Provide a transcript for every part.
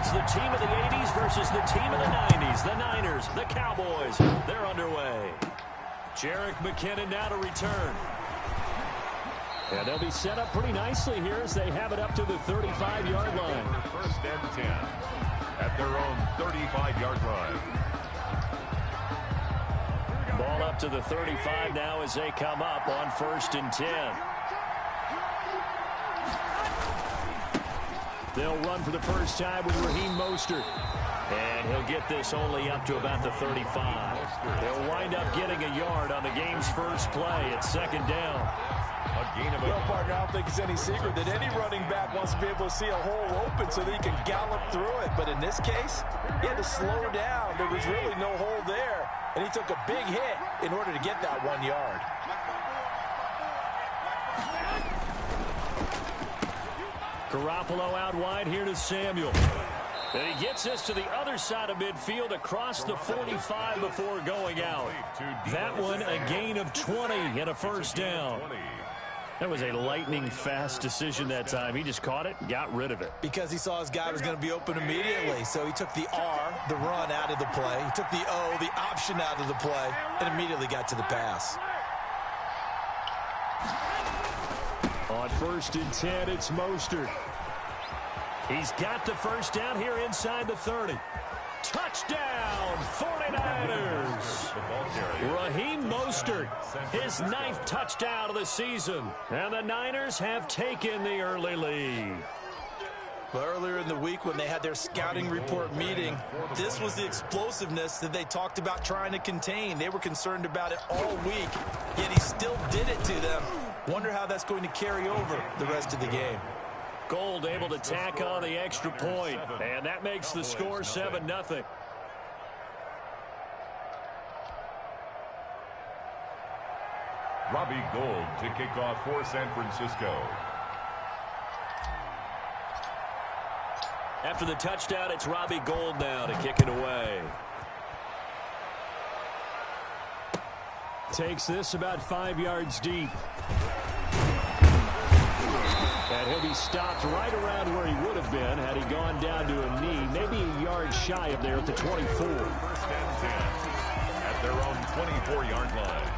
It's the team of the 80s versus the team of the 90s. The Niners, the Cowboys, they're underway. Jerick McKinnon now to return. And they'll be set up pretty nicely here as they have it up to the 35-yard line. First and 10 at their own 35-yard line. Ball up to the 35 now as they come up on 1st and 10. They'll run for the first time with Raheem Mostert. And he'll get this only up to about the 35. They'll wind up getting a yard on the game's first play at 2nd down. Well, partner, I don't think it's any secret that any running back wants to be able to see a hole open so that he can gallop through it. But in this case, he had to slow down. There was really no hole there. And he took a big hit in order to get that 1 yard. Garoppolo out wide here to Samuel. And he gets this to the other side of midfield across the 45 before going out. That one a gain of 20 and a first down. That was a lightning-fast decision that time. He just caught it and got rid of it. Because he saw his guy was going to be open immediately. So he took the R, the run, out of the play. He took the O, the option, out of the play, and immediately got to the pass. On 1st and 10, it's Mostert. He's got the first down here inside the 30. Touchdown, 49ers. Raheem Mostert, his 9th touchdown of the season. And the Niners have taken the early lead. Well, earlier in the week when they had their scouting report meeting, this was the explosiveness that they talked about trying to contain. They were concerned about it all week, yet he still did it to them. Wonder how that's going to carry over the rest of the game. Gold able to tack on the extra point, and that makes the score 7-0. Robbie Gould to kick off for San Francisco. After the touchdown, it's Robbie Gould now to kick it away. Takes this about 5 yards deep. And he'll be stopped right around where he would have been had he gone down to a knee, maybe a yard shy of there at the 24. 1st and 10 at their own 24-yard line.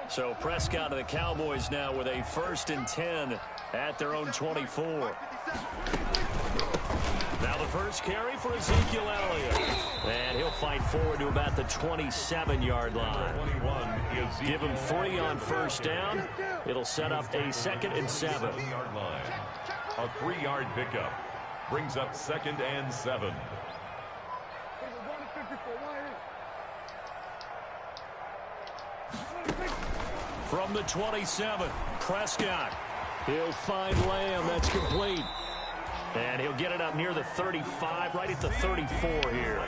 So Prescott of the Cowboys now with a 1st and 10 at their own 24. Now the first carry for Ezekiel Elliott. And he'll fight forward to about the 27-yard line. Give him 3 on first down. It'll set up a 2nd and 7. A 3-yard pickup brings up 2nd and 7. From the 27, Prescott. He'll find Lamb. That's complete. And he'll get it up near the 35, right at the 34 here.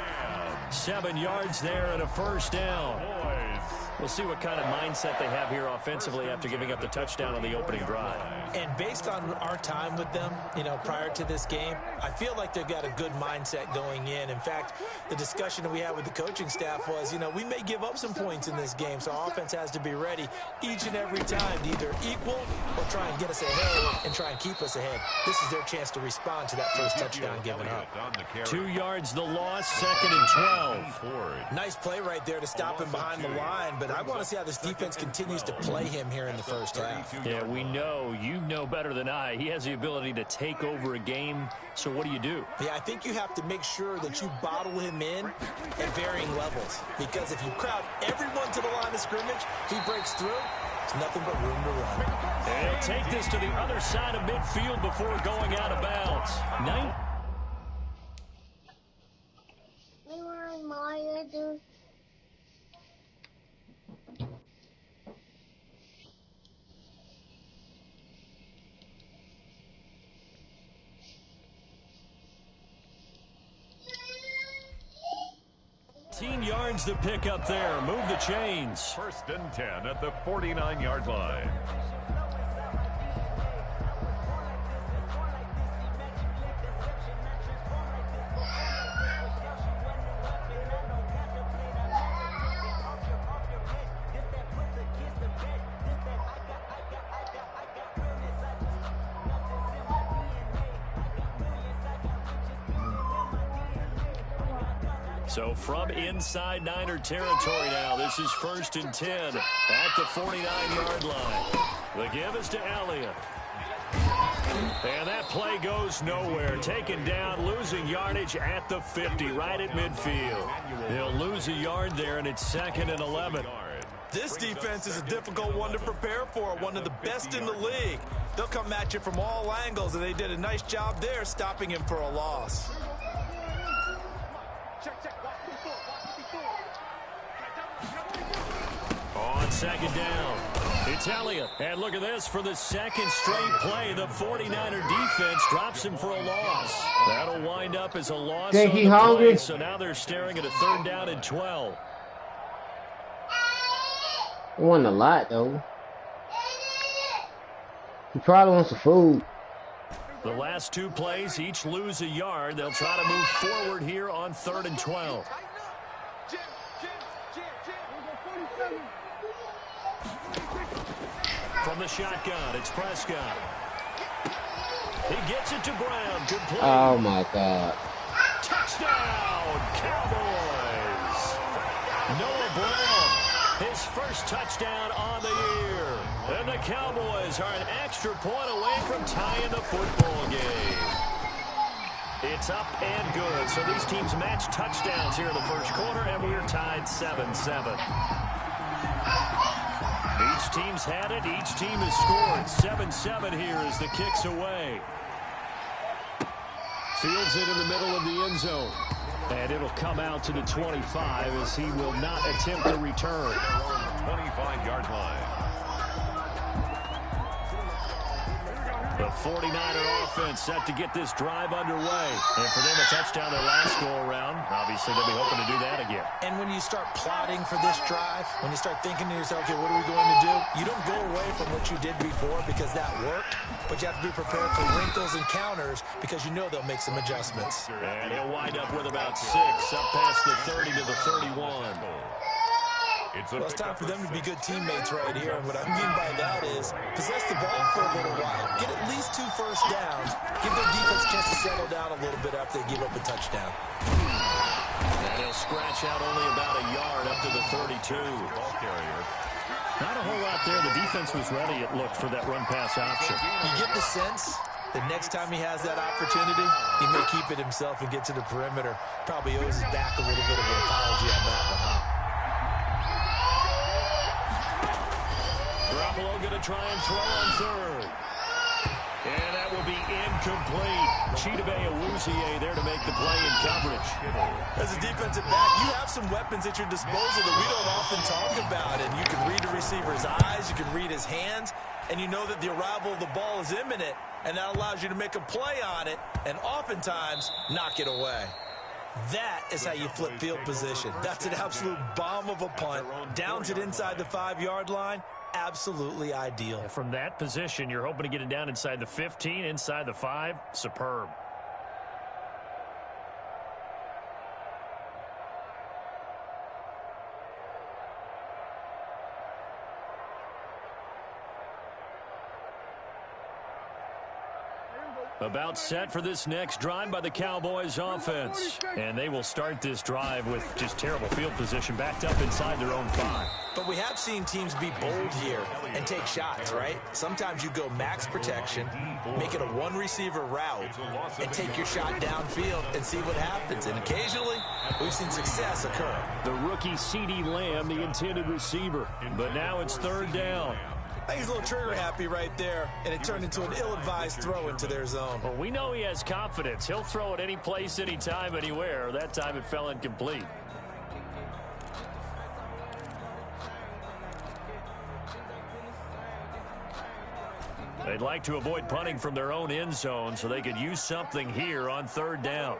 7 yards there and a first down. We'll see what kind of mindset they have here offensively after giving up the touchdown on the opening drive. And based on our time with them, prior to this game, I feel like they've got a good mindset going in. In fact, the discussion that we had with the coaching staff was, we may give up some points in this game, so our offense has to be ready each and every time to either equal or try and get us ahead and try and keep us ahead. This is their chance to respond to that first touchdown given up. 2 yards the loss, 2nd and 12. Nice play right there to stop him behind the line, but I want to see how this defense continues to play him here in the first half. Yeah, we know. You know better than I. He has the ability to take over a game. So what do? Yeah, I think you have to make sure that you bottle him in at varying levels. Because if you crowd everyone to the line of scrimmage, if he breaks through, there's nothing but room to run. And he'll take this to the other side of midfield before going out of bounds. 19 yards to pick up there. Move the chains. 1st and 10 at the 49-yard line. So from inside Niner territory now, this is 1st and 10 at the 49-yard line. The give is to Elliott. And that play goes nowhere. Taken down, losing yardage at the 50, right at midfield. They'll lose a yard there, and it's 2nd and 11. This defense is a difficult one to prepare for, one of the best in the league. They'll come at you from all angles, and they did a nice job there stopping him for a loss. On 2nd down, it's Elliott. And look at this, for the second straight play, the 49er defense drops him for a loss. That'll wind up as a loss on the play, so now they're staring at a 3rd down and 12. It wasn't a lot, though. He probably wants some food. The last 2 plays, each lose a yard. They'll try to move forward here on 3rd and 12. From the shotgun, it's Prescott. He gets it to Brown. Complete. Oh, my God. Touchdown, Cowboys. Noah Brown, his first touchdown on the year. And the Cowboys are an extra point away from tying the football game. It's up and good. So these teams match touchdowns here in the first quarter, and we're tied 7-7. Each team's had it. Each team has scored. 7-7 here as the kick's away. Fields it in the middle of the end zone. And it'll come out to the 25 as he will not attempt to return. 25-yard line. The 49er offense set to get this drive underway. And for them, a touchdown their last go-around. Obviously, they'll be hoping to do that again. And when you start plotting for this drive, when you start thinking to yourself, okay, what are we going to do? You don't go away from what you did before because that worked, but you have to be prepared for wrinkles and counters because you know they'll make some adjustments. And he'll wind up with about 6, up past the 30 to the 31. Well, it's time for them to be good teammates right here. And what I mean by that is possess the ball for a little while. Get at least 2 first downs. Give their defense a chance to settle down a little bit after they give up a touchdown. And he'll scratch out only about a yard up to the 32. Ball carrier. Not a whole lot there. The defense was ready, it looked, for that run-pass option. You get the sense the next time he has that opportunity, he may keep it himself and get to the perimeter. Probably owes his back a little bit of an apology on that one, huh? Garoppolo going to try and throw on 3rd. And that will be incomplete. Chidobe Awuzie there to make the play in coverage. As a defensive back, you have some weapons at your disposal that we don't often talk about. And you can read the receiver's eyes, you can read his hands, and you know that the arrival of the ball is imminent. And that allows you to make a play on it and oftentimes knock it away. That is how you flip field position. That's an absolute bomb of a punt. Downs it inside the 5-yard line. Absolutely ideal. From that position, you're hoping to get it down inside the 15, inside the 5. Superb. About set for this next drive by the Cowboys offense. And they will start this drive with just terrible field position, backed up inside their own 5. But we have seen teams be bold here and take shots, right? Sometimes you go max protection, make it a one-receiver route, and take your shot downfield and see what happens. And occasionally, we've seen success occur. The rookie CeeDee Lamb, the intended receiver. But now it's 3rd down. I think he's a little trigger happy right there, and it turned into an ill-advised throw into their zone. Well, we know he has confidence. He'll throw it any place, anytime, anywhere. That time it fell incomplete. They'd like to avoid punting from their own end zone so they could use something here on 3rd down.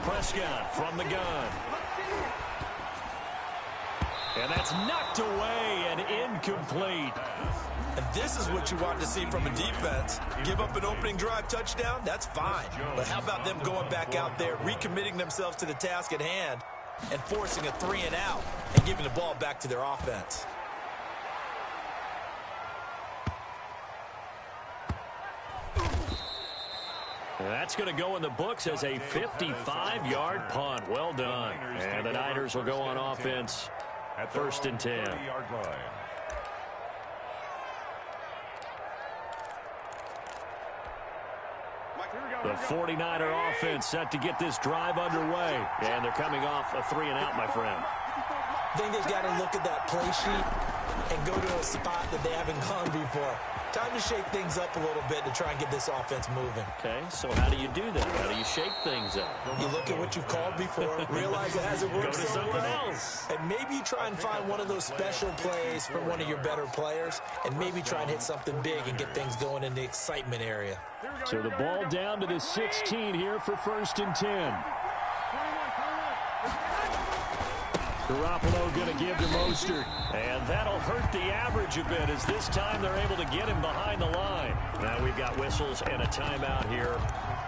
Prescott from the gun. And that's knocked away and incomplete. And this is what you want to see from a defense. Give up an opening drive touchdown, that's fine. But how about them going back out there, recommitting themselves to the task at hand, and forcing a 3-and-out and giving the ball back to their offense. That's going to go in the books as a 55-yard punt. Well done. And the Niners will go on offense at 1st and 10. The 49er offense set to get this drive underway. And they're coming off a 3-and-out, my friend. I think they've got to look at that play sheet and go to a spot that they haven't gone before. Time to shake things up a little bit to try and get this offense moving. Okay, so how do you do that? How do you shake things up? You look at what you've called before, realize it hasn't worked Go to so something well, else. and maybe you try and find one of those special plays from one of your better players, and maybe try and hit something big and get things going in the excitement area. So the ball down to the 16 here for 1st and 10. Garoppolo going to give to Mostert. And that'll hurt the average a bit as this time they're able to get him behind the line. Now we've got whistles and a timeout here.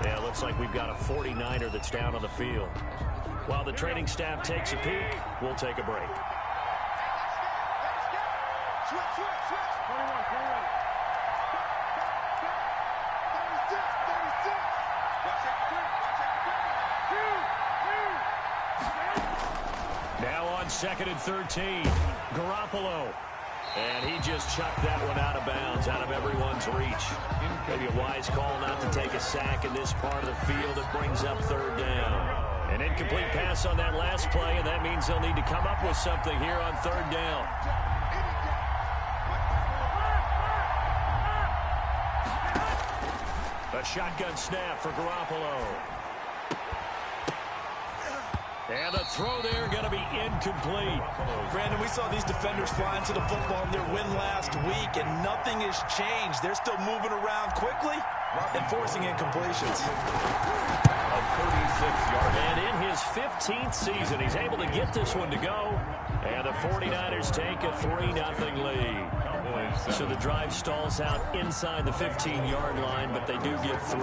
Yeah, it looks like we've got a 49er that's down on the field. While the training staff takes a peek, we'll take a break. Now on 2nd and 13, Garoppolo. And he just chucked that one out of bounds, out of everyone's reach. Maybe a wise call not to take a sack in this part of the field. It brings up 3rd down. An incomplete pass on that last play, and that means they'll need to come up with something here on 3rd down. A shotgun snap for Garoppolo. And the throw there going to be incomplete. Brandon, we saw these defenders flying to the football in their win last week, and nothing has changed. They're still moving around quickly and forcing incompletions. A 36-yard. And in his 15th season, he's able to get this one to go. And the 49ers take a 3-0 lead. So the drive stalls out inside the 15-yard line, but they do get 3.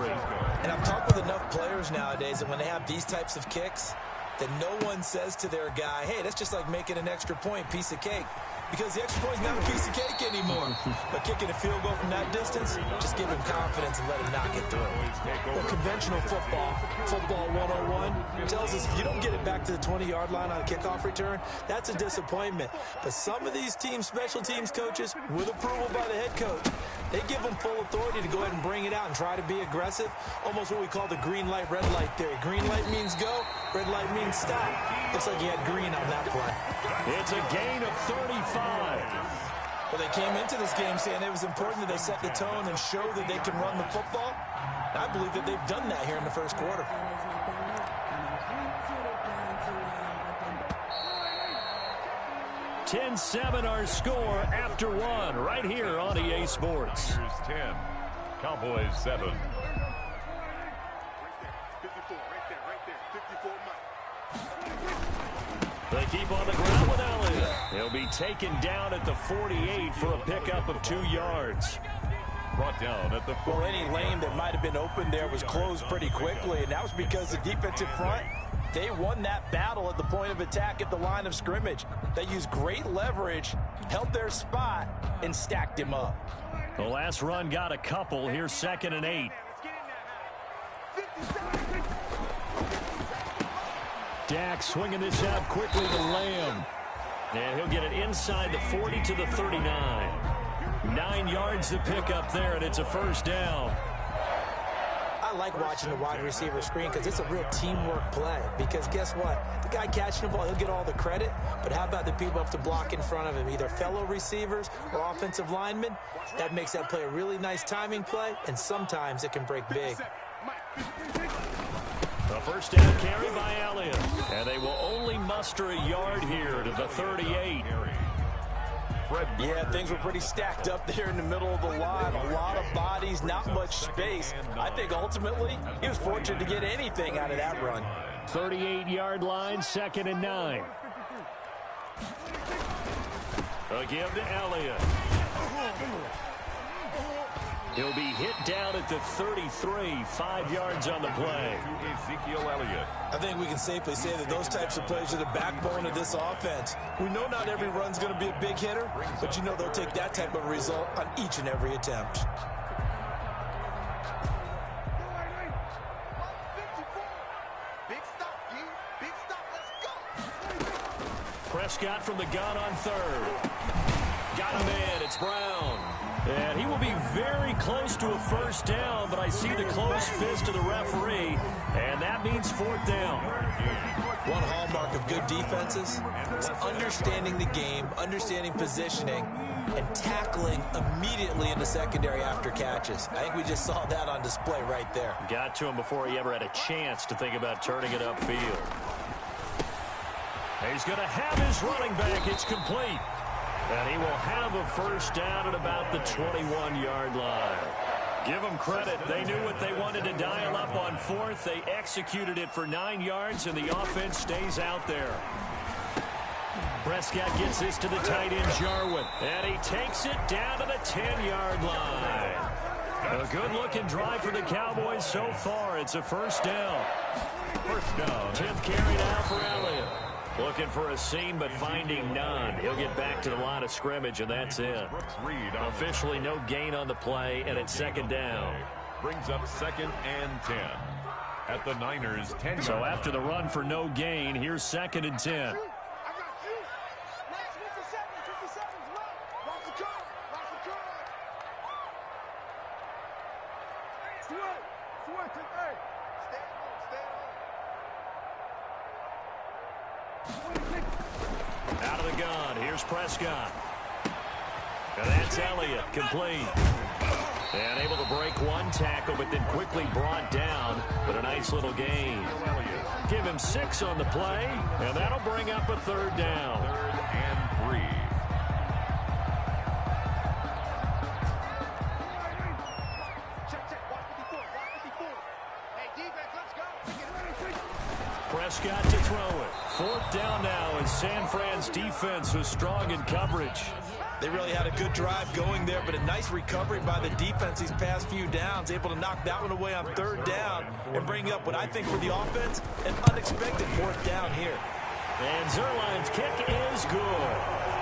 And I've talked with enough players nowadays that when they have these types of kicks, that no one says to their guy, hey, that's just like making an extra point, piece of cake. Because the extra point's not a piece of cake anymore. But kicking a field goal from that distance, just give him confidence and let him not get through. Well, conventional football 101, tells us if you don't get it back to the 20-yard line on a kickoff return, that's a disappointment. But some of these teams, special teams coaches, with approval by the head coach, they give them full authority to go ahead and bring it out and try to be aggressive. Almost what we call the green light, red light theory. Green light means go, red light means stop. Looks like he had green on that play. It's a gain of 35. Well, they came into this game saying it was important that they set the tone and show that they can run the football. I believe that they've done that here in the first quarter. (10-7) our score after 1 right here on EA Sports. Here's 10, Cowboys 7. They keep on the ground with Elliott. He'll be taken down at the 48 for a pickup of 2 yards. Brought down at the 40. Well, any lane that might have been open there was closed pretty quickly, and that was because the defensive front, they won that battle at the point of attack at the line of scrimmage. They used great leverage, held their spot, and stacked him up. The last run got a couple. Here's 2nd and 8. Dak swinging this out quickly to Lamb. And he'll get it inside the 40 to the 39. 9 yards to pick up there, and it's a 1st down. I like watching the wide receiver screen because it's a real teamwork play. Because guess what? The guy catching the ball, he'll get all the credit. But how about the people up to block in front of him, either fellow receivers or offensive linemen? That makes that play a really nice timing play, and sometimes it can break big. The 1st down carry by Elliott. And they will only muster a yard here to the 38. Yeah, things were pretty stacked up there in the middle of the line. A lot of bodies, not much space. I think ultimately he was fortunate to get anything out of that run. 38-yard line, 2nd and 9. A give to Elliott. He'll be hit down at the 33, 5 yards on the play. Ezekiel Elliott. I think we can safely say that those types of plays are the backbone of this offense. We know not every run's going to be a big hitter, but you know they'll take that type of result on each and every attempt. Prescott from the gun on third. Got him in. It's Brown. And he will be very close to a first down, but I see the closed fist of the referee, and that means fourth down. One hallmark of good defenses is understanding the game, understanding positioning, and tackling immediately in the secondary after catches. I think we just saw that on display right there. Got to him before he ever had a chance to think about turning it upfield. He's going to have his running back. It's complete. And he will have a first down at about the 21-yard line. Give them credit. They knew what they wanted to dial up on fourth. They executed it for 9 yards, and the offense stays out there. Prescott gets this to the tight end, Jarwin. And he takes it down to the 10-yard line. A good-looking drive for the Cowboys so far. It's a first down. First down. 10th carry now for Elliott. Looking for a seam, but finding none. He'll get back to the line of scrimmage, and that's it. Officially no gain on the play, and it's second down. Brings up 2nd and 10 at the Niners' 10. So after the run for no gain, here's 2nd and 10. Out of the gun, here's Prescott. And that's Elliott, complete. And able to break one tackle, but then quickly brought down. But a nice little gain. Give him 6 on the play, and that'll bring up a third down. 3rd and 3. Prescott to throw it. 4th down now as San Fran's defense was strong in coverage. They really had a good drive going there, but a nice recovery by the defense these past few downs, able to knock that one away on 3rd down and bring up what I think for the offense, an unexpected 4th down here. And Zuerlein's kick is good.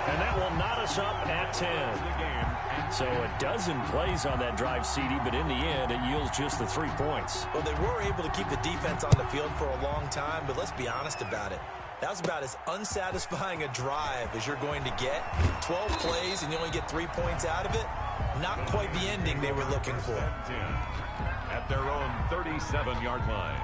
And that will knot us up at 10. So a dozen plays on that drive, CD, but in the end, it yields just the 3 points. Well, they were able to keep the defense on the field for a long time, but let's be honest about it. That was about as unsatisfying a drive as you're going to get. 12 plays and you only get 3 points out of it. Not quite the ending they were looking for. At their own 37-yard line.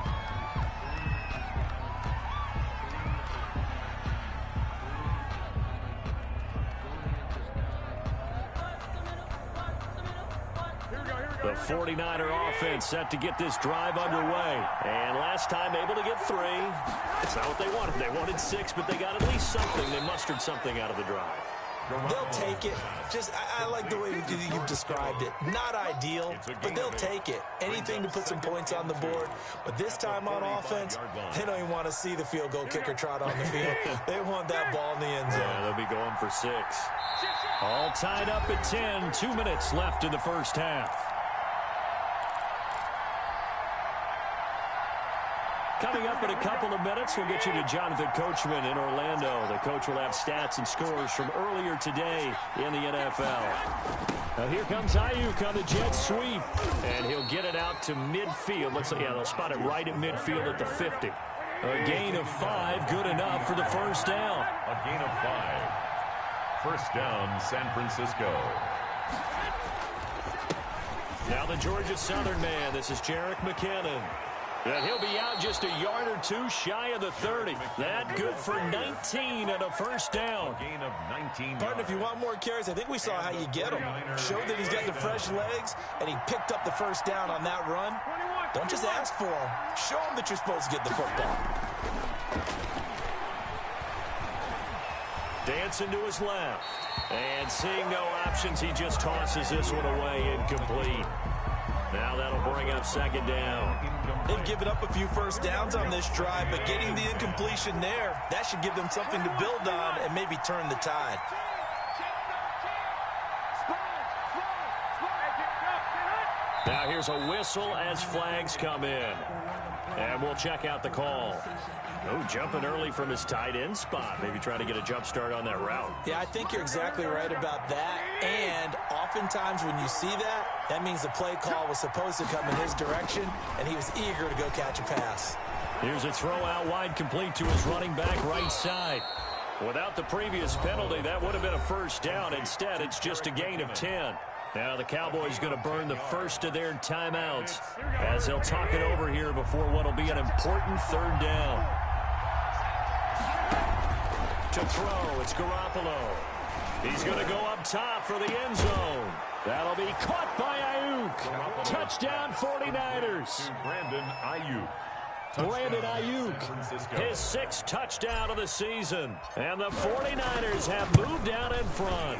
The 49er offense set to get this drive underway. And last time able to get 3. It's not what they wanted. They wanted 6, but they got at least something. They mustered something out of the drive. They'll take it. I like the way you've described it. Not ideal, but they'll take it. Anything to put some points on the board. But this time on offense, they don't even want to see the field goal kicker trot on the field. They want that ball in the end zone. Yeah, they'll be going for 6. All tied up at 10. 2 minutes left in the first half. Coming up in a couple of minutes, we'll get you to Jonathan Coachman in Orlando. The coach will have stats and scores from earlier today in the NFL. Now here comes Ayuk on the jet sweep, and he'll get it out to midfield. Looks like, yeah, they'll spot it right at midfield at the 50. A gain of 5, good enough for the first down. A gain of 5. First down, San Francisco. Now the Georgia Southern man. This is Jerick McKinnon. And he'll be out just a yard or 2 shy of the 30. That good for 19 and a first down. A gain of 19. Partner, if you want more carries, I think we saw how you get him. Showed that he's got the fresh legs, and he picked up the first down on that run. Don't just ask for him. Show him that you're supposed to get the football. Dancing to his left. And seeing no options, he just tosses this one away incomplete. Now that'll bring up second down. They've given up a few first downs on this drive, but getting the incompletion there, that should give them something to build on and maybe turn the tide. Now here's a whistle as flags come in. And we'll check out the call. Oh, jumping early from his tight end spot. Maybe trying to get a jump start on that route. Yeah, I think you're exactly right about that. And oftentimes when you see that, that means the play call was supposed to come in his direction, and he was eager to go catch a pass. Here's a throw out wide complete to his running back right side. Without the previous penalty, that would have been a first down. Instead, it's just a gain of 10. Now the Cowboys going to burn the first of their timeouts as they'll talk it over here before what will be an important third down. To throw, it's Garoppolo. He's going to go up top for the end zone. That'll be caught by Ayuk. Touchdown 49ers. Brandon Ayuk. Brandon Ayuk, his 6th touchdown of the season. And the 49ers have moved out in front.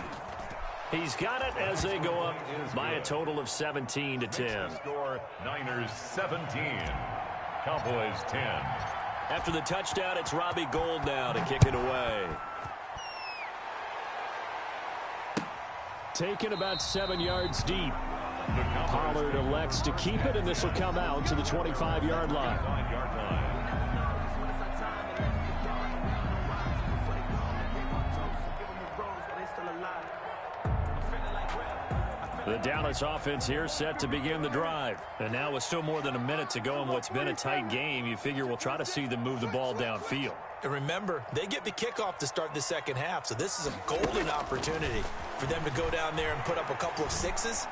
He's got it as they go up by a total of 17-10. Score Niners 17, Cowboys 10. After the touchdown, it's Robbie Gould now to kick it away. Taken about 7 yards deep. Pollard elects to keep it, and this will come out to the 25-yard line. The Dallas offense here set to begin the drive. And now with still more than a minute to go in what's been a tight game, you figure we'll try to see them move the ball downfield. And remember, they get the kickoff to start the second half, so this is a golden opportunity for them to go down there and put up a couple of sixes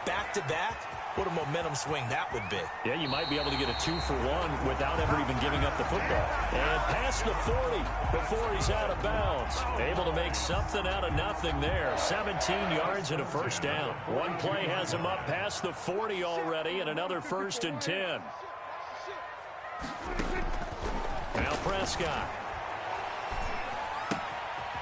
back-to-back. What a momentum swing that would be. Yeah, you might be able to get a 2-for-1 without ever even giving up the football. And past the 40 before he's out of bounds. Able to make something out of nothing there. 17 yards and a first down. One play has him up past the 40 already, and another 1st and 10. Now Prescott.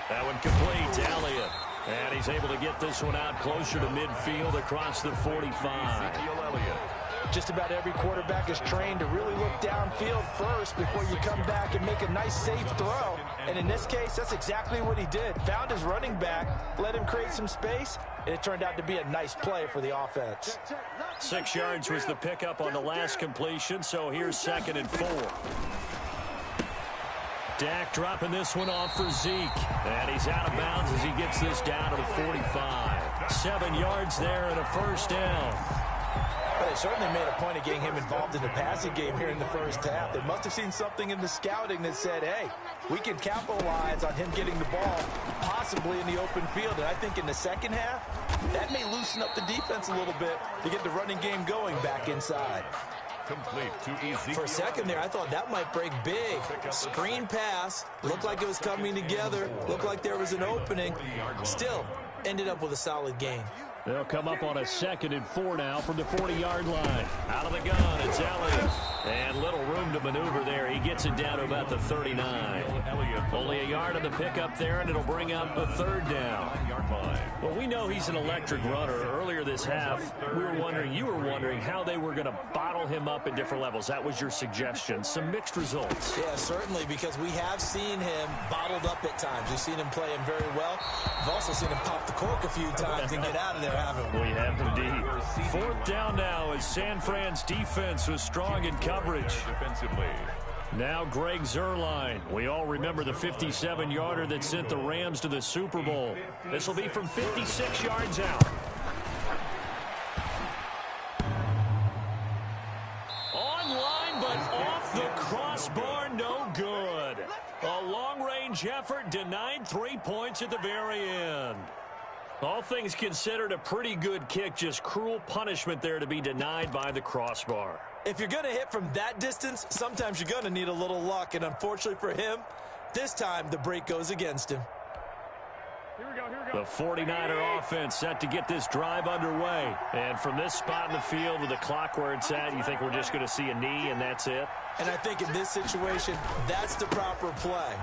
That one complete. Elliott. And he's able to get this one out closer to midfield across the 45. Just about every quarterback is trained to really look downfield first before you come back and make a nice, safe throw. And in this case, that's exactly what he did. Found his running back, let him create some space, and it turned out to be a nice play for the offense. 6 yards was the pickup on the last completion, so here's 2nd and 4. Dak dropping this one off for Zeke. And he's out of bounds as he gets this down to the 45. 7 yards there and a first down. But they certainly made a point of getting him involved in the passing game here in the first half. They must have seen something in the scouting that said, hey, we can capitalize on him getting the ball possibly in the open field. And I think in the second half, that may loosen up the defense a little bit to get the running game going back inside. Complete to Ezekiel. For a second there, I thought that might break big. Screen pass. Looked like it was coming together. Looked like there was an opening. Still, ended up with a solid gain. They'll come up on a 2nd and 4 now from the 40-yard line. Out of the gun, it's Elliott. And little room to maneuver there. He gets it down to about the 39. Only a yard on the pickup there, and it'll bring up a 3rd down. Well, we know he's an electric runner. Earlier this half, you were wondering how they were going to bottle him up at different levels. That was your suggestion. Some mixed results. Yeah, certainly, because we have seen him bottled up at times. We've seen him play him very well. We've also seen him pop the cork a few times and get out of there, haven't we? We have indeed. 4th down now as San Fran's defense was strong in coverage. Defensively. Now Greg Zuerlein. We all remember the 57-yarder that sent the Rams to the Super Bowl. This will be from 56 yards out. Online, but off the crossbar, no good. A long-range effort denied 3 points at the very end. All things considered, a pretty good kick, just cruel punishment there to be denied by the crossbar. If you're going to hit from that distance, sometimes you're going to need a little luck. And unfortunately for him, this time the break goes against him. The 49er offense set to get this drive underway. And from this spot in the field with the clock where it's at, you think we're just going to see a knee and that's it? And I think in this situation, that's the proper play.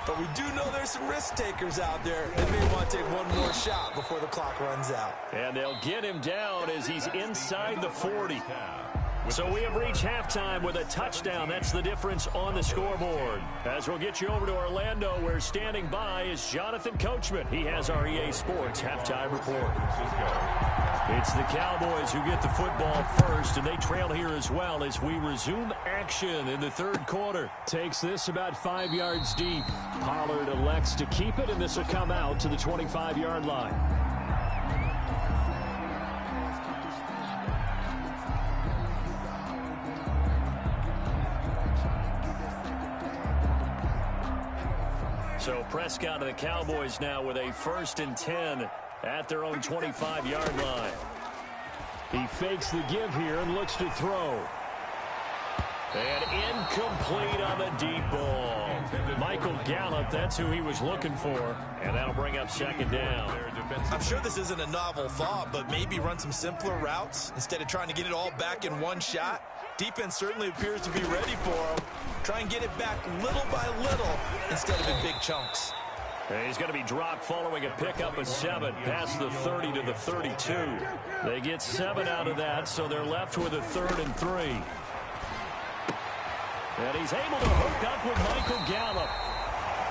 But we do know there's some risk takers out there that may want to take one more shot before the clock runs out. And they'll get him down as he's inside the 40. So we have reached halftime with a touchdown. That's the difference on the scoreboard. As we'll get you over to Orlando, where standing by is Jonathan Coachman. He has our EA Sports halftime report. It's the Cowboys who get the football first, and they trail here as well as we resume action in the 3rd quarter. Takes this about 5 yards deep. Pollard elects to keep it, and this will come out to the 25-yard line. So Prescott and the Cowboys now with a 1st and 10 at their own 25-yard line. He fakes the give here and looks to throw. And incomplete on the deep ball. Michael Gallup, that's who he was looking for. And that'll bring up 2nd down. I'm sure this isn't a novel thought, but maybe run some simpler routes instead of trying to get it all back in one shot. Defense certainly appears to be ready for him. Try and get it back little by little instead of in big chunks. And he's going to be dropped following a pickup of 7 past the 30 to the 32. They get 7 out of that, so they're left with a 3rd and 3. And he's able to hook up with Michael Gallup.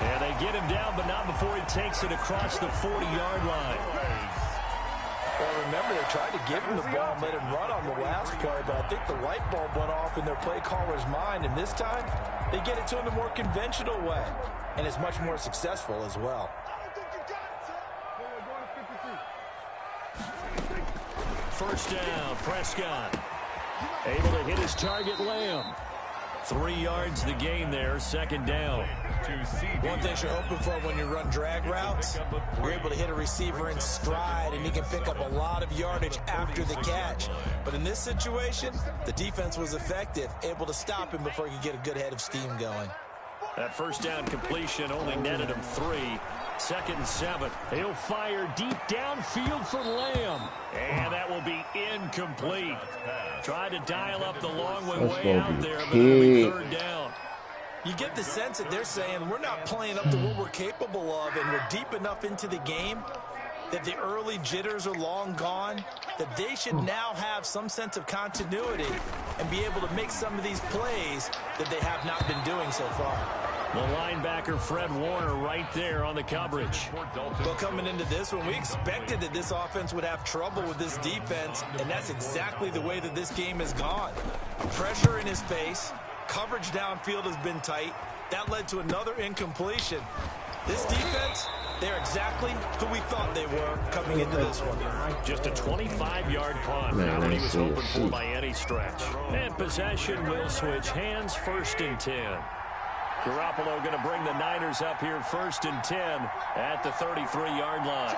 And they get him down, but not before he takes it across the 40-yard line. Well, remember, they tried to give him the ball and let him run on the last play, but I think the light bulb went off in their play caller's mind, and this time they get it to him the more conventional way, and it's much more successful as well. 1st down, Prescott. Able to hit his target, Lamb. 3 yards the gain there, 2nd down. One thing you're hoping for when you run drag routes, you're able to hit a receiver in stride, and he can pick up a lot of yardage after the catch. But in this situation, the defense was effective, able to stop him before he could get a good head of steam going. That 1st down completion only netted him 3. 2nd and 7. He'll fire deep downfield for Lamb. And that will be incomplete. Tried to dial up the long one way out there, but it'll be 3rd down. You get the sense that they're saying we're not playing up to what we're capable of, and we're deep enough into the game that the early jitters are long gone, that they should now have some sense of continuity and be able to make some of these plays that they have not been doing so far. The linebacker, Fred Warner, right there on the coverage. Well, coming into this one, we expected that this offense would have trouble with this defense, and that's exactly the way that this game has gone. Pressure in his face, coverage downfield has been tight. That led to another incompletion. This defense, they're exactly who we thought they were coming into this one. Just a 25-yard punt. Not what he was hoping for by any stretch. And possession will switch hands, 1st and 10. Garoppolo going to bring the Niners up here 1st and 10 at the 33-yard line.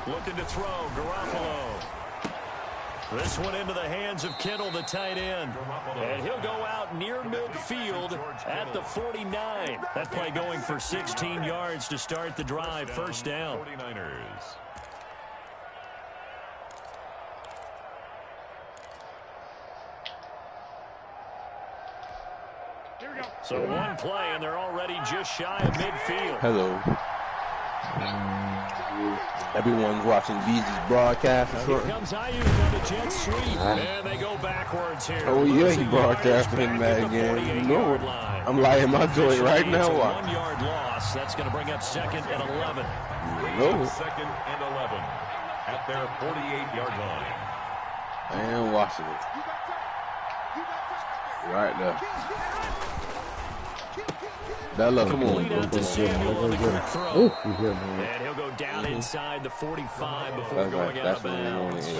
Looking to throw, Garoppolo. This one into the hands of Kittle, the tight end. And he'll go out near midfield at the 49. That play going for 16 yards to start the drive, 1st down. 49ers. So one play, and they're already just shy of midfield. Hello. Everyone's watching V's broadcast. Here comes Ayuk on the jet sweep. And they go backwards here. Oh, yeah, he broadcasting that game. No, I'm lying my joint right now. It's a 1-yard loss. That's going to bring up 2nd and 11. No. 2nd and 11 at their 48-yard line. I am watching it. Right there. Bella, come on. And he'll go down inside the 45 before going out of bounds. A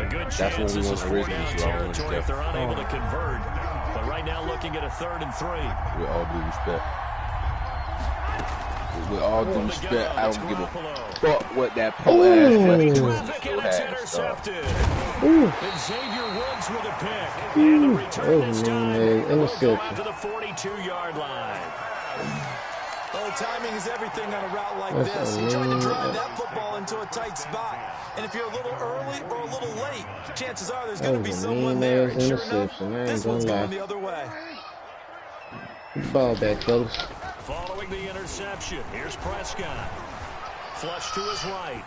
good chance this is 4-down territory if they're unable to convert. But right now looking at a 3rd and 3. With all due respect. With all due respect, I don't give a fuck what that pole ass Traffic, and it's intercepted. And Xavier Woods with a pick. And the return this time will go out to the 42-yard line. Well, timing is everything on a route like this. You're trying to drive that football into a tight spot. And if you're a little early or a little late, chances are there's going to be someone there. And sure enough, this one's going the other way. Ball back, folks. Following the interception, here's Prescott. Flush to his right.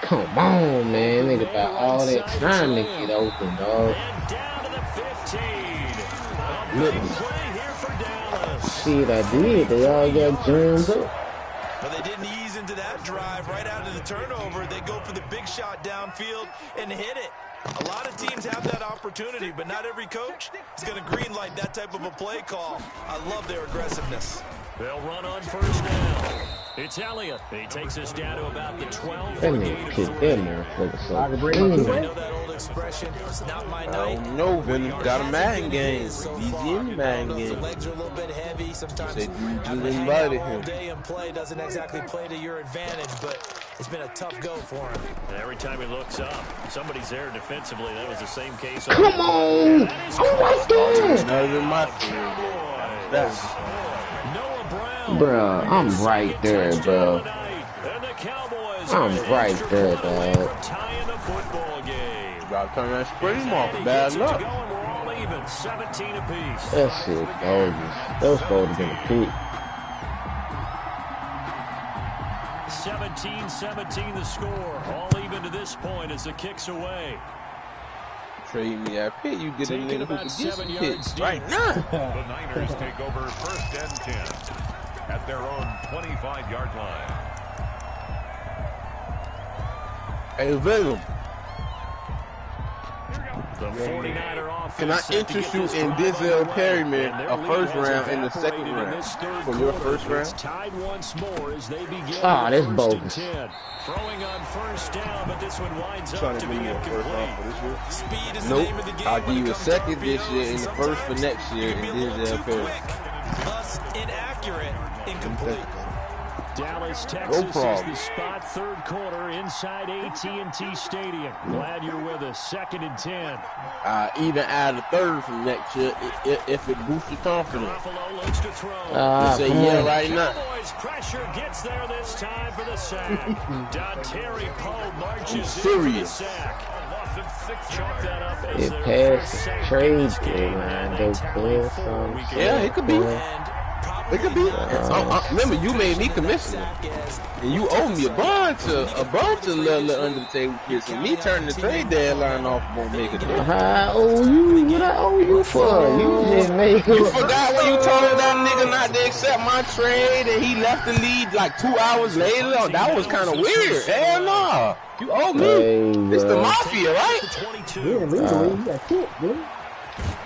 Come on, man. Nigga got all that time to get open, dog. And down to the 15. A Look. big play here for Dallas. See what I did? They all got jammed up. But they didn't ease into that drive right out of the turnover. They go for the big shot downfield and hit it. A lot of teams have that opportunity, but not every coach is going to greenlight that type of a play call. I love their aggressiveness. They'll run on 1st down. It's Elliott. He takes us down to about the 12. That nigga kicked that motherfucker so clean. I know that old expression, it's not my night. I don't know, Venom. Got a Madden game. So He's far. in the Madden The game. legs are a little bit heavy. Sometimes Said you having to hang invited out all him. day and play doesn't exactly play to your advantage, but it's been a tough go for him. And every time he looks up, somebody's there defensively. That was the same case. Come on! I'm right there! Not in my field. That's Noah Brown. Bruh, I'm right there, bro. And the Cowboys I'm right there, away dog. from tying the football game. about to turn that spread him off. He Bad gets it to luck. go, and we're all even, 17 apiece. That shit bogus. That was supposed to be a pick. 17-17 the score. All even to this point as the kick's away. Trade me that pick. You get a Taking nigga who about can get 7 some yards hits deep. right now. The Niners take over 1st and 10 at their own 25-yard line. Hey, Venom, The 49er offense. can I set to interest get you this in drive Denzel underway. Perryman, And their a lead first has round and a second evaporated in round this third from your quarter. first round? It's tied once more as they begin. Ah, with that's 1st and bogus. 10. Throwing on 1st down, but this one winds Trying up to to give be me a first incomplete. off for this year. Speed is the Nope. name of the game. I'll give when you it a comes to second this RPOs, year and the first for sometimes next year you can and be a little Denzel too Perry. quick, thus inaccurate, incomplete. Dallas, Texas is problem. the spot. 3rd quarter inside AT&T Stadium. Glad you're with us. 2nd and 10. Even add a third from next year if it boosts your confidence. Buffalo looks to throw. You say yeah right now. Cowboys pressure gets there this time for the sack. Dontari Poe marches in for the serious. sack. Chalk that up as It their passed first the sack trade of this game, deadline. and They they tallied passed 4 on weekend. Yeah, it could be. And It could be. Remember, you made me commissioner, and you owe me a bunch of little under the table kids. And me turning the trade deadline off won't make a difference. I owe you. What I owe you for? You just make You it. forgot when you told that nigga not to accept my trade, and he left the league like 2 hours later. Oh, that was kind of weird. Hell no, you owe me. Hey, It's the bro. mafia, right? 22. Yeah, legally, you got kicked, dude.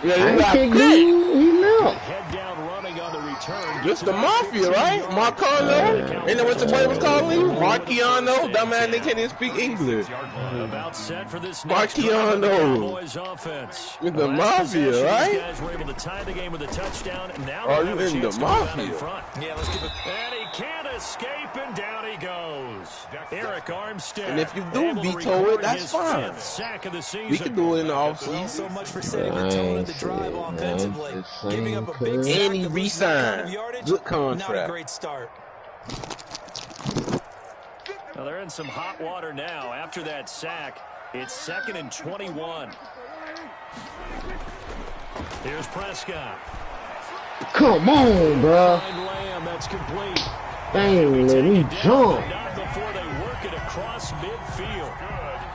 Yeah, I you ain't got kicked picked. dude. He left. Head down running on the return. It's the mafia, right? Marcano. Ain't that what the boy was calling you? Marciano. Dumbass nigga can't even speak English. About set for this next drive Marciano. of the Cowboys offense. With the Last mafia, possession, right? These guys were able to tie the game with a touchdown. And now Are they you have a in chance the to move out mafia? in front. Yeah, let's give it. And he can't escape, and down he goes. Eric Armstead. And if you do able to veto it, record that's his fine. 5th sack of the season. We can do it in the Well, offseason. so much for setting the I tone of ain't the drive saying, man. offensively. Just Giving up a big saying, sack And he to lose that kind of re-signed. yardage, Good not a contract. great start. Well, they're in some hot water now. After that sack, it's 2nd and 21. Here's Prescott. Come on, bro. Find Lamb, that's complete. Dang, let me jump. Not before they work it across midfield.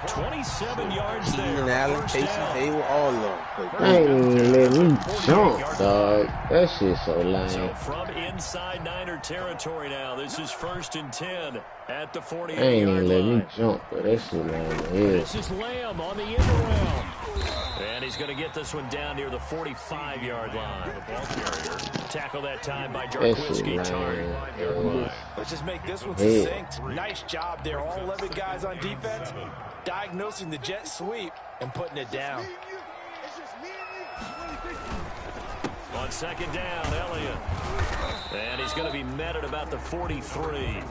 27 yards Keenan there. Allen, First Casey down. Hayward, all of them. Dang, let me jump, dog. That shit so So lame. from inside Niner territory now, this is 1st and 10 at the I ain't 48-yard even let me line. jump, but that shit lame. Yeah. This is Lamb on the end around. And he's going to get this one down near the 45-yard line. The ball carrier. Tackle that time by That shit Jarquiski Tartt. lame. Let's just make this one Yeah. succinct. Nice job there. All 11 guys on defense, diagnosing the jet sweep and putting it down. On 2nd down, Elliott. And he's going to be met at about the 43.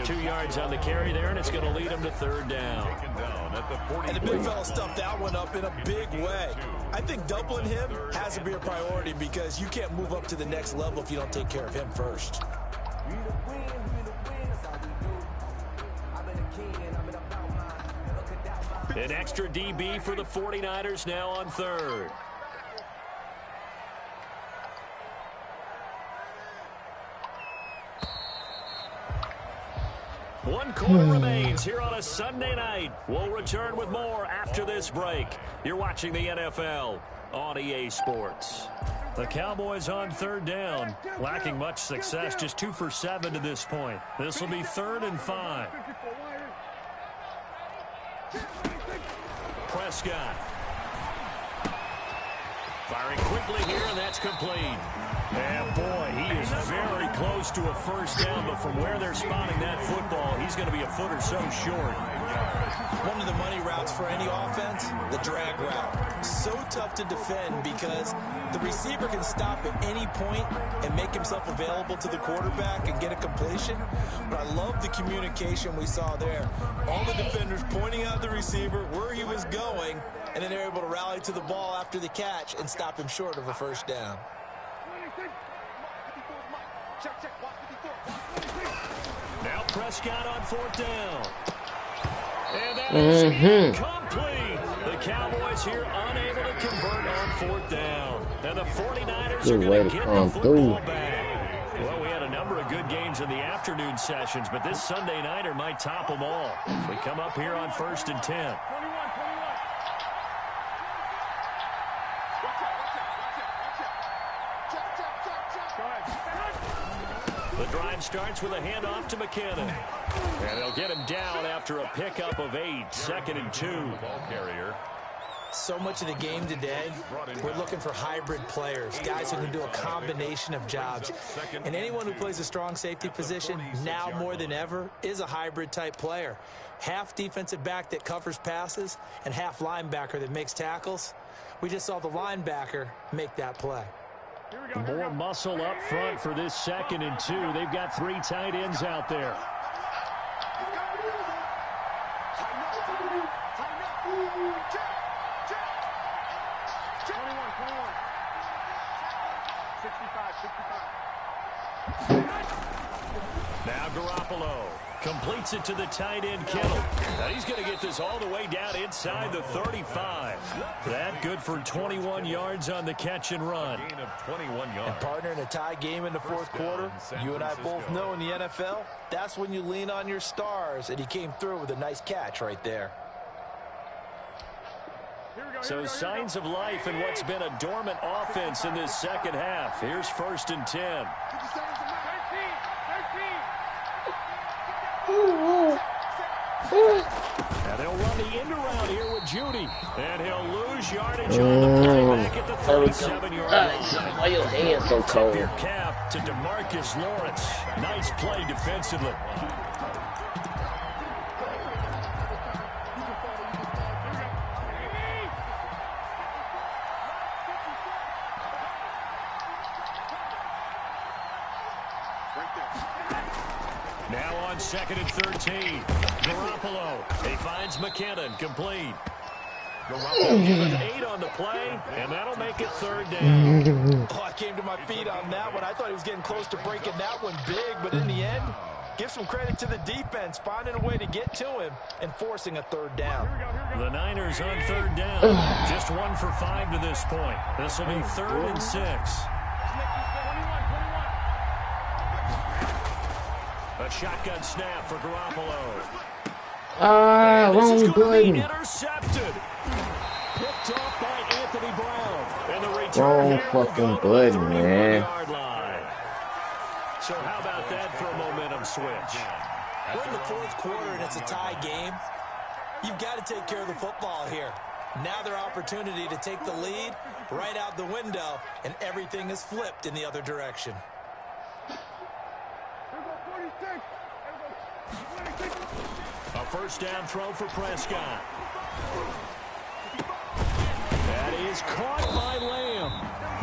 2 yards on the carry there, and it's going to lead him to 3rd down. And the big fella stuffed that one up in a big way. I think doubling him has to be a priority because you can't move up to the next level if you don't take care of him first. An extra DB for the 49ers now on 3rd. One quarter remains here on a Sunday night. We'll return with more after this break. You're watching the NFL on EA Sports. The Cowboys on 3rd down, lacking much success, just 2 for 7 to this point. This will be 3rd and 5. Prescott Firing quickly here, and that's complete. And boy, he is very close to a first down, but from where they're spotting that football, he's going to be a foot or so short. One of the money routes for any offense, the drag route. So tough to defend because the receiver can stop at any point and make himself available to the quarterback and get a completion. But I love the communication we saw there. All the defenders pointing out the receiver, where he was going, and then they're able to rally to the ball after the catch and stop him short of a first down. Now Prescott on fourth down. And that is complete. The Cowboys here unable to convert on fourth down. And the 49ers are going to get the football back. Well, we had a number of good games in the afternoon sessions, but this Sunday nighter might top them all. We come up here on 1st and 10. The drive starts with a handoff to McKinnon. And they'll get him down after a pickup of 8, 2nd and 2. Ball carrier. So much of the game today, we're looking for hybrid players, guys who can do a combination of jobs. And anyone who plays a strong safety position, now more than ever, is a hybrid type player. Half defensive back that covers passes and half linebacker that makes tackles. We just saw the linebacker make that play. More muscle up front for this 2nd and 2. They've got 3 tight ends out there. Now Garoppolo completes it to the tight end, Kittle. Now he's going to get this all the way down inside the 35. That good for 21 yards on the catch and run. Gain of 21 yards. And partner, in a tie game in the fourth quarter, you and I both know in the NFL, that's when you lean on your stars, and he came through with a nice catch right there. So signs of life in what's been a dormant offense in this second half. Here's 1st and 10. And they'll run the end around here with Judy. And he'll lose yardage on the play back at the 37-yard line. Why your hands so cold? Tip your cap to DeMarcus Lawrence. Nice play defensively. Now on 2nd and 13. Garoppolo. He finds McKinnon. Complete. Garoppolo given 8 on the play, and that'll make it 3rd down. Oh, I came to my feet on that one. I thought he was getting close to breaking that one big, but in the end, give some credit to the defense, finding a way to get to him and forcing a 3rd down. The Niners on 3rd down. Just 1 for 5 to this point. This will be 3rd and 6. A shotgun snap for Garoppolo. Wrong button. Intercepted. Picked off by Anthony Brown. And the return Wrong here will fucking go to the button, 3 man. yard line. So how about that for a momentum switch? We're in the fourth quarter, and it's a tie game. You've got to take care of the football here. Now their opportunity to take the lead right out the window, and everything is flipped in the other direction. A first down throw for Prescott. That is caught by Lamb.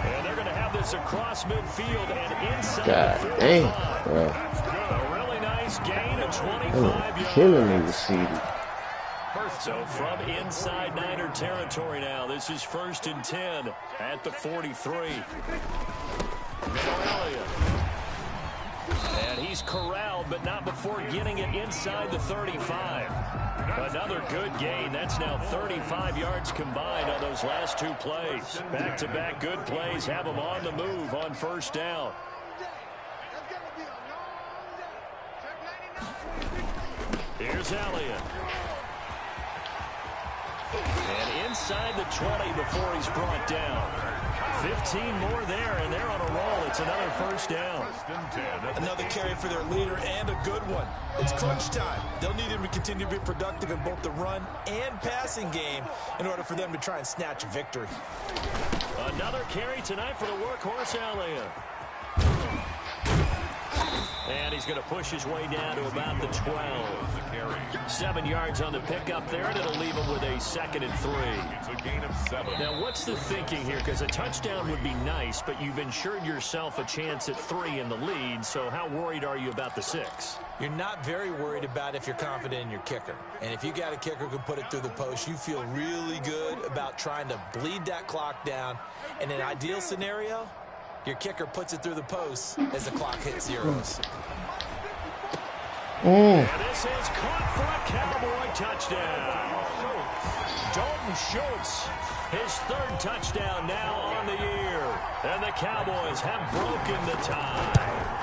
And they're going to have this across midfield and inside God the 45. damn, bro. A really nice gain of 25 yards. Killing me, receiver. So from inside Niner territory now, this is 1st and 10 at the 43. Now Elliott. And he's corralled, but not before getting it inside the 35. Another good gain. That's now 35 yards combined on those last 2 plays. Back-to-back good plays have them on the move on 1st down. Here's Elliott. And inside the 20 before he's brought down. 15 more there, and they're on a roll. It's another first down. Another carry for their leader, and a good one. It's crunch time. They'll need him to continue to be productive in both the run and passing game in order for them to try and snatch a victory. Another carry tonight for the workhorse, Elliott. And he's going to push his way down to about the 12. 7 yards on the pickup there, and it'll leave him with a 2nd and 3. It's a gain of 7. Now, what's the thinking here? Because a touchdown would be nice, but you've ensured yourself a chance at 3 in the lead, so how worried are you about the 6? You're not very worried about if you're confident in your kicker. And if you got a kicker who can put it through the post, you feel really good about trying to bleed that clock down. In an ideal scenario, your kicker puts it through the post as the clock hits zeros. And this is caught for a Cowboy touchdown. Dalton Schultz, his 3rd touchdown now on the year. And the Cowboys have broken the tie.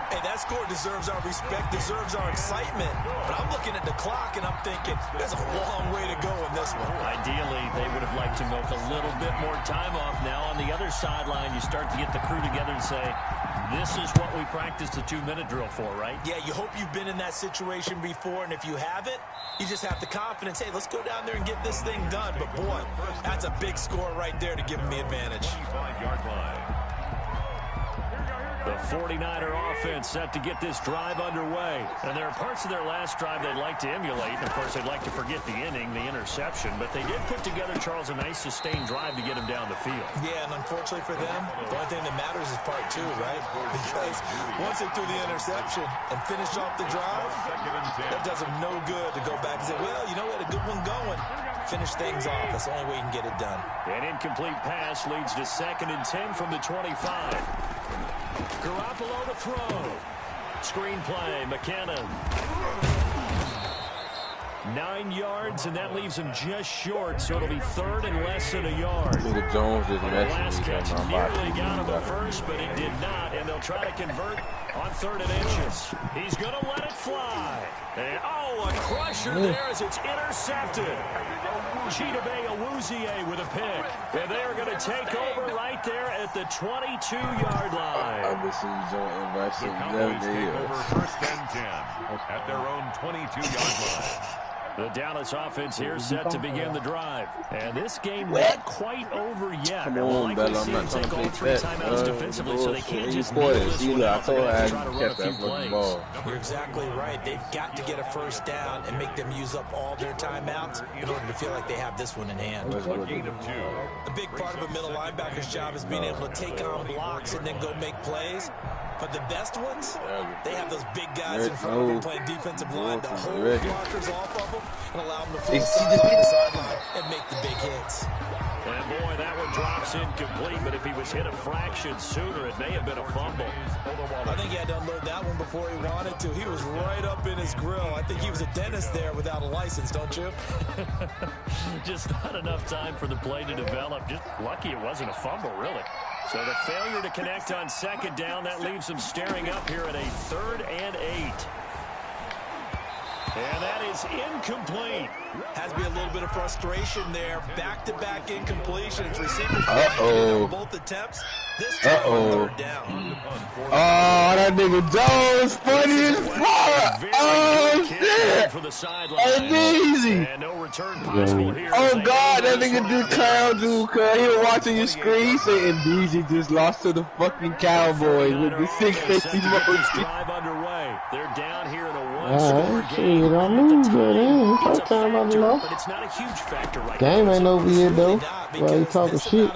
Hey, that score deserves our respect, deserves our excitement. But I'm looking at the clock, and I'm thinking, there's a long way to go in this one. Ideally, they would have liked to milk a little bit more time off. Now, on the other sideline, you start to get the crew together and say, this is what we practiced the 2-minute drill for, right? Yeah, you hope you've been in that situation before, and if you haven't, you just have the confidence, hey, let's go down there and get this thing done. But, boy, that's a big score right there to give them the advantage. 25-yard line. The 49er offense set to get this drive underway. And there are parts of their last drive they'd like to emulate. And, of course, they'd like to forget the inning, the interception. But they did put together, Charles, a nice sustained drive to get him down the field. Yeah, and unfortunately for them, the only thing that matters is part 2, right? Because once they threw the interception and finished off the drive, that does them no good to go back and say, well, you know, we had a good one going. Finish things off. That's the only way you can get it done. An incomplete pass leads to 2nd and 10 from the 25. Garoppolo to throw. Screenplay, McKinnon. 9 yards, and that leaves him just short, so it'll be 3rd and less than a yard. Nigga Jones just Last messing catch with me. nearly got him a first, but it did not, and they'll try to convert on 3rd and inches. He's going to let it fly. And, a crusher there as it's intercepted. Chidobe Awuzie with a pick. And they're going to take over right there at the 22-yard line. I've been seeing Jones invite The some Cowboys take years. over 1st and 10 at their own 22-yard line. The Dallas offense here set to begin the drive. And this game not quite over yet. Come We'll on, likely Bella, see I'm them not trying take to all play 3 timeouts defensively, so they can't just kneel this one I out. told They're her going I to try to run kept a that few fucking plays. ball. You're exactly right. They've got to get a 1st down and make them use up all their timeouts in order to feel like they have this one in hand. A gain of 2. A big part of a middle linebacker's job is being able to take on blocks and then go make plays. But the best ones, they have those big guys in front of them playing defensive line to hold blockers off of them and allow them to flow sideline to sideline and make the big hits. And boy, that one drops incomplete, but if he was hit a fraction sooner, it may have been a fumble. I think he had to unload that one before he wanted to. He was right up in his grill. I think he was a dentist there without a license, don't you? Just not enough time for the play to develop. Just lucky it wasn't a fumble, really. So the failure to connect on 2nd down, that leaves him staring up here at a 3rd and 8. And that is incomplete. Has to be a little bit of frustration there. Back-to-back incompletions. Receivers on both attempts. This time on 3rd down. Oh, that nigga Jones funny as fuck. Oh, shit. For the sideline. That's easy. And no return possible here. Oh, God, that nigga just clown dude, cuz he was watching your screen saying DG just lost to the fucking Cowboys with the 650 emoji. Drive underway. They're down here in a one-score Shit, game. don't lose it, ain't. It's First a time I factor, know. but it's not a huge factor right Game now. ain't over yet, though. While you talking shit.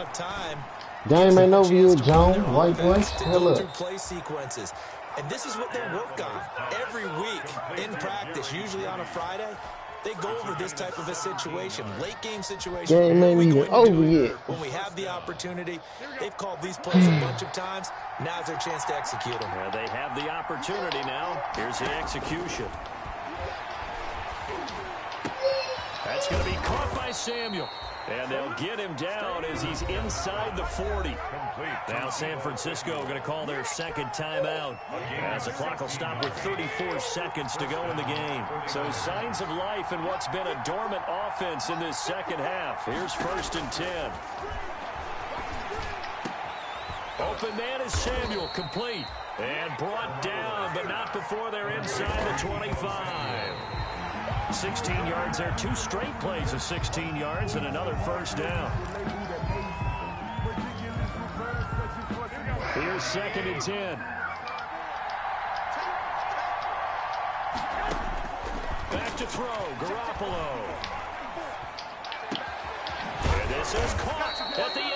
Game ain't over yet, Jones. White boy. Hell up. Play sequences. And this is what they work on every week in practice, usually on a Friday. They go over this type of a situation, late game situation. Game ain't even over yet. When we have the opportunity, they've called these plays a bunch of times. Now's their chance to execute them. Yeah, they have the opportunity now. Here's the execution. That's going to be caught by Samuel. And they'll get him down as he's inside the 40. Now San Francisco going to call their second timeout as the clock will stop with 34 seconds to go in the game. So signs of life in what's been a dormant offense in this second half. Here's 1st and 10. Open man is Samuel, complete. And brought down, but not before they're inside the 25. 16 yards there, 2 straight plays of 16 yards and another first down. Here's 2nd and 10. Back to throw, Garoppolo. And this is caught at the 8.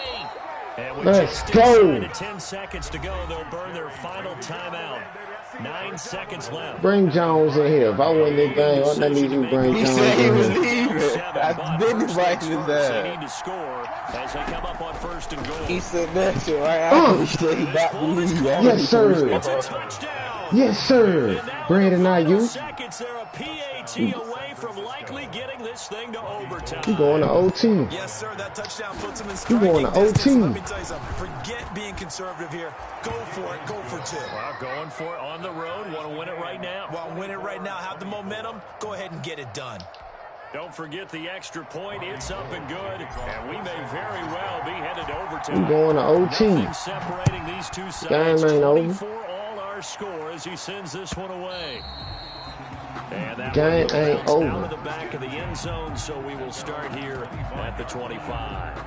And with just inside 10 seconds to go, they'll burn their final timeout. 9 seconds left. Bring Jones in here. If I win this game, what I need you to bring Jones in here. He said he was leaving. I didn't invite him they need to score as they come up on 1st and goal. He said that shit right after he said he got to leave. Yes, sir. It's a touchdown. Yes, sir. Brandon Ayuk. Seconds there, a PAT away from likely getting this thing to overtime. He going to OT. Yes, sir. That touchdown puts him in He going to OT. Let me tell you something. Forget being conservative here. Go for it. Go for 2. Well, going for it on the road. Want to win it right now. Want to win it right now. Have the momentum. Go ahead and get it done. Don't forget the extra point. It's up and good. And we may very well be headed to overtime. He going to OT. Nothing separating these two sides. Game ain't over. 24 all our score as he sends this one away. And that game ain't over. Out of the back of the end zone, so we will start here at the 25.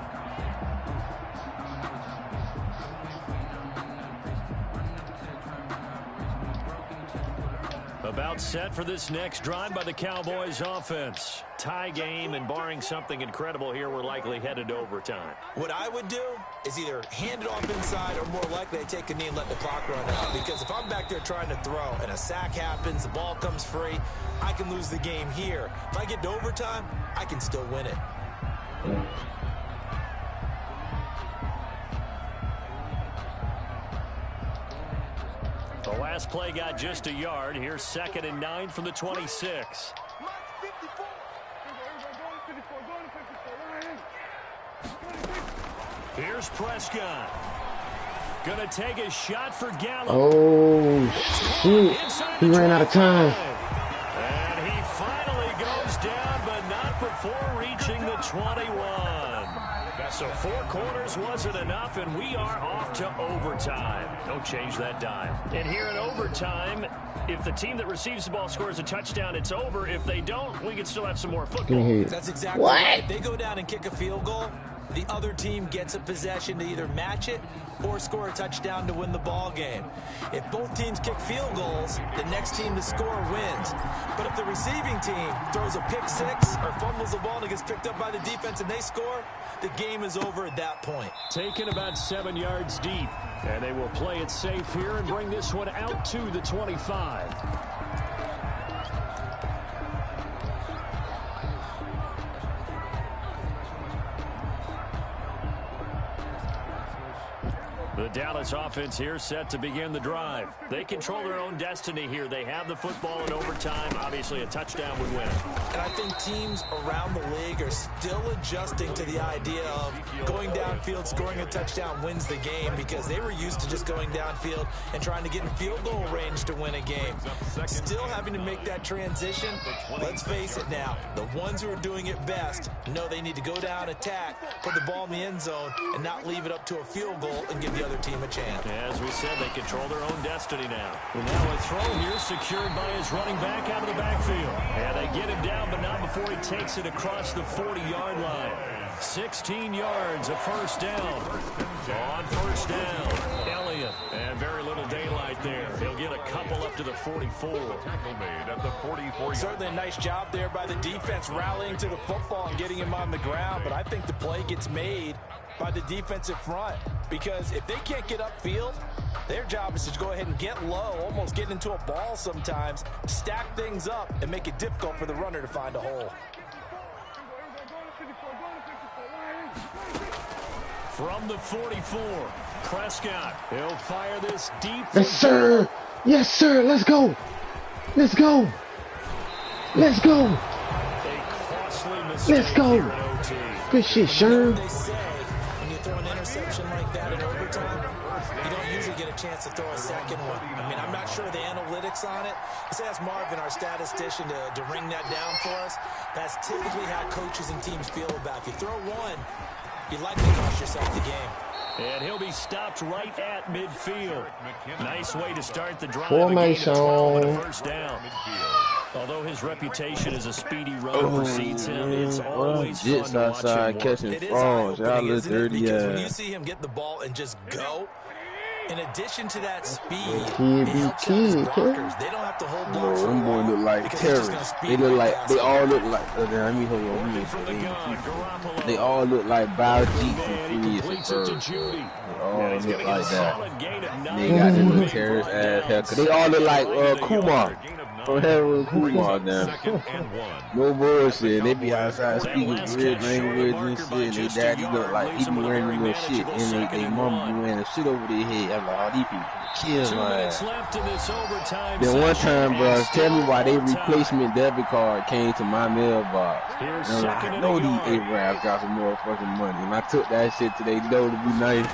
About set for this next drive by the Cowboys offense. Tie game, and barring something incredible here, we're likely headed to overtime. What I would do is either hand it off inside or more likely I take a knee and let the clock run out. Because if I'm back there trying to throw and a sack happens, the ball comes free, I can lose the game here. If I get to overtime, I can still win it. The last play got just a yard. Here's 2nd and 9 from the 26. Here's Prescott. Gonna take a shot for Gallup. Oh, shoot. He ran out of time. And he finally goes down, but not before reaching the 21. So 4 quarters wasn't enough, and we are off to overtime. Don't change that dime. And here in overtime, if the team that receives the ball scores a touchdown, it's over. If they don't, we can still have some more football. That's exactly right. If they go down and kick a field goal, the other team gets a possession to either match it or score a touchdown to win the ball game. If both teams kick field goals, the next team to score wins. But if the receiving team throws a pick 6 or fumbles the ball and it gets picked up by the defense and they score, the game is over at that point. Taken about 7 yards deep, and they will play it safe here and bring this one out to the 25. The Dallas offense here set to begin the drive. They control their own destiny here. They have the football in overtime. Obviously, a touchdown would win. And I think teams around the league are still adjusting to the idea of going downfield, scoring a touchdown wins the game, because they were used to just going downfield and trying to get in field goal range to win a game. Still having to make that transition. Let's face it now, the ones who are doing it best know they need to go down, attack, put the ball in the end zone, and not leave it up to a field goal and give the other team a chance. As we said, they control their own destiny now. And now a throw here secured by his running back out of the backfield. And they get him down, but not before he takes it across the 40-yard line. 16 yards, a first down. On first down, Elliott. And very little daylight there. He'll get a couple up to the 44. Tackle made at the 44. Certainly a nice job there by the defense rallying to the football and getting him on the ground. But I think the play gets made by the defensive front, because if they can't get upfield, their job is to go ahead and get low, almost get into a ball sometimes, stack things up, and make it difficult for the runner to find a hole. From the 44, Prescott. He'll fire this deep. Yes, sir. Yes, sir. Let's go. Let's go. Let's go. A costly mistake Let's go. here in OT. Good shit, Sherm. They say when you throw an interception like that in overtime, you don't usually get a chance to throw a second one. I mean, I'm not sure of the analytics on it. Let's ask Marvin, our statistician, to ring that down for us. That's typically how coaches and teams feel about it. If you throw one, you likely cost yourself the game. And he'll be stopped right at midfield. Nice way to start the drive. Formation. First down. Although his reputation as a speedy runner precedes him, it's always fun to watch him catching it is falls. eye-opening, Y'all isn't it? dirty Because when you see him get the ball and just go, in addition to that speed, it helps out his blockers. They don't have to hold blocks. Them boys look like terrorists. They look like, they all look like, let me hold on. They all look like Baljeet from Phineas and Ferb. They all look like that. They got them little terrorist ass haircut. They all look like Kumar. From Harold Kumar now. No bullshit. They be outside speaking weird language and shit. They daddy look like he be wearing the little shit. And they mama be wearing the shit over their head. I'm like, oh, these people kill my ass. Then one time, bro, tell me why they replacement debit card came to my mailbox. And I'm like, I know these Arabs got some motherfucking money. And I took that shit to they door to be nice.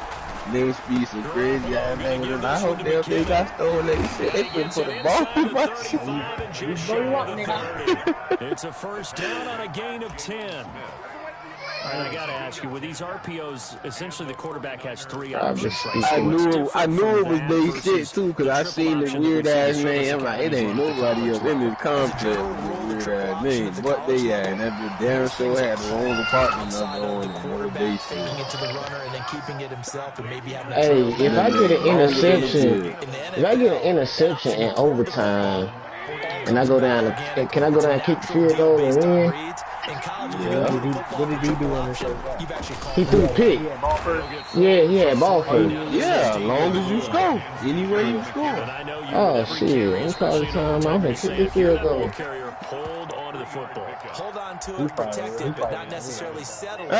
They speak some crazy ass language, and I hope they got stolen that shit. They couldn't put a ball in my shit. It's a first down on a gain of 10. All right, I got to ask you, with these RPOs, essentially the quarterback has 3 options. I knew it was they shit too, because I seen the weird ass name. I'm like, it ain't nobody else in this complex with weird ass name. But they had, and that damn show had their own apartment of their own, and what they say. Hey, if I get an interception, in overtime, and I go down, can I go down and kick the field goal and win? Yeah. What did he do on this show? He threw the pick. Yeah, he had ball first. Yeah, as long as you score. Anyway you score. Oh, shit. I'm calling time. I'm going to kick the field goal. Hold on to it, protect it, but not necessarily settle it.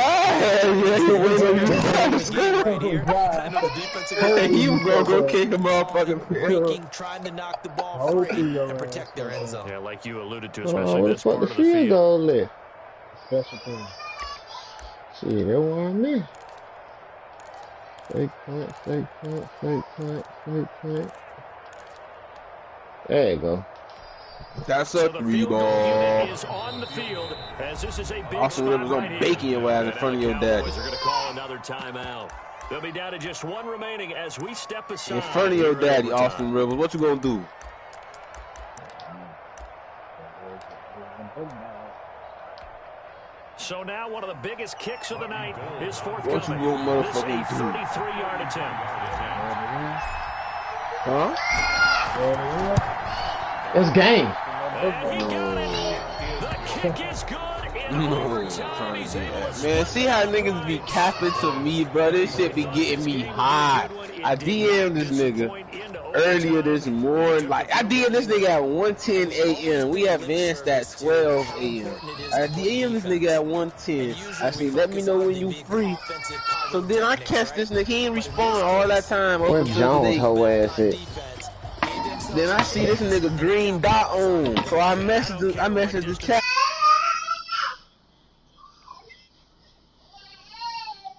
He was going to go kick a motherfucking field. Trying to knock the ball free and protect their end zone. Yeah, like you alluded to, especially this part of the field. Special team. See, that one I missed. Fake punt, fake punt, fake punt, fake punt. There you go. That's a 3-ball. Austin Rivers gonna bacon your ass in front of your daddy. They're gonna call another timeout. They'll be down to just 1 remaining as we step aside. In front of your daddy, Austin Rivers. What you gonna do? So now one of the biggest kicks of the night is forthcoming. What you gonna motherfucking do? 33-yard attempt. Huh? It's game. And he got it. The kick is good. Man, see how niggas be capping to me, bro? This shit be getting me hot. I DM'd this nigga earlier this morning. Like, I DM'd this nigga at 1:10 a.m. We advanced at 12 a.m. I DM'd this nigga at 1:10. I said, let me know when you free. So then I catch this nigga. He ain't respond all that time. Where Jones whole ass at? Then I see this nigga green dot on. So I messaged the chat.